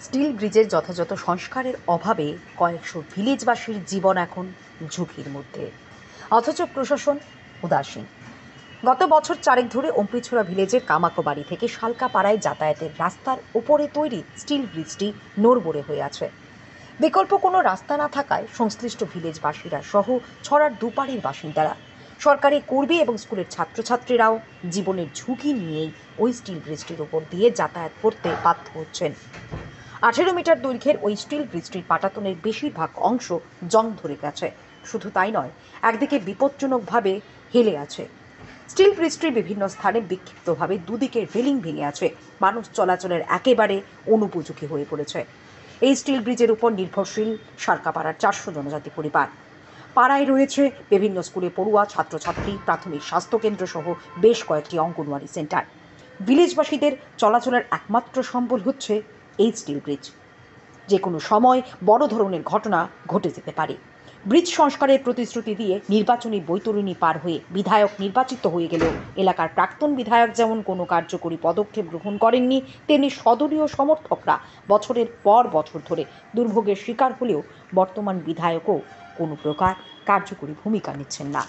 Still ব্রিজের যথাযথ সংস্কারের অভাবে কয়েকশো ভিলেজবাসীর জীবন এখন ঝুঁকির মধ্যে, অথচ প্রশাসন উদাসীন। গত বছর চারেক ধরে অম্পিছড়া ভিলেজের কামাকোবাড়ি থেকে শালকাপাড়ায় যাতায়াতের রাস্তার উপরে তৈরি স্টিল ব্রিজটি নড়বড়ে হয়ে আছে। বিকল্প কোনো রাস্তা না থাকায় সংশ্লিষ্ট ভিলেজবাসীরা সহ ছড়ার দুপাড়ের বাসিন্দারা, সরকারি কর্মী এবং স্কুলের ছাত্রছাত্রীরাও জীবনের ঝুঁকি নিয়েই ওই স্টিল ব্রিজটির উপর দিয়ে যাতায়াত করতে বাধ্য হচ্ছেন। 18 মিটার দৈর্ঘ্যের ওই স্টিল ব্রিজটির পাটাতনের বেশিরভাগ অংশ জং ধরে গেছে। শুধু তাই নয়, একদিকে বিপজ্জনকভাবে হেলে আছে। স্টিল ব্রিজটির বিভিন্ন স্থানে বিক্ষিপ্তভাবে দুদিকে রেলিং ভেঙে আছে। মানুষ চলাচলের একেবারে অনুপযোগী হয়ে পড়েছে। এই স্টিল ব্রিজের উপর নির্ভরশীল শালকাপাড়ার 400 জনজাতি পরিবার। পাড়ায় রয়েছে বিভিন্ন স্কুলে পড়ুয়া ছাত্রছাত্রী, প্রাথমিক স্বাস্থ্যকেন্দ্র সহ বেশ কয়েকটি অঙ্গনওয়াড়ি সেন্টার। ভিলেজবাসীদের চলাচলের একমাত্র সম্বল হচ্ছে এই স্টিল ব্রিজ। যে কোনো সময় বড় ধরনের ঘটনা ঘটে যেতে পারে। ব্রিজ সংস্কারের প্রতিশ্রুতি দিয়ে নির্বাচনী বৈতরণী পার হয়ে বিধায়ক নির্বাচিত হয়ে গেলেও এলাকার প্রাক্তন বিধায়ক যেমন কোনো কার্যকরী পদক্ষেপ গ্রহণ করেননি, তেমনি সদলীয় সমর্থকরা বছরের পর বছর ধরে দুর্ভোগের শিকার হলেও বর্তমান বিধায়কও কোনো প্রকার কার্যকরী ভূমিকা নিচ্ছেন না।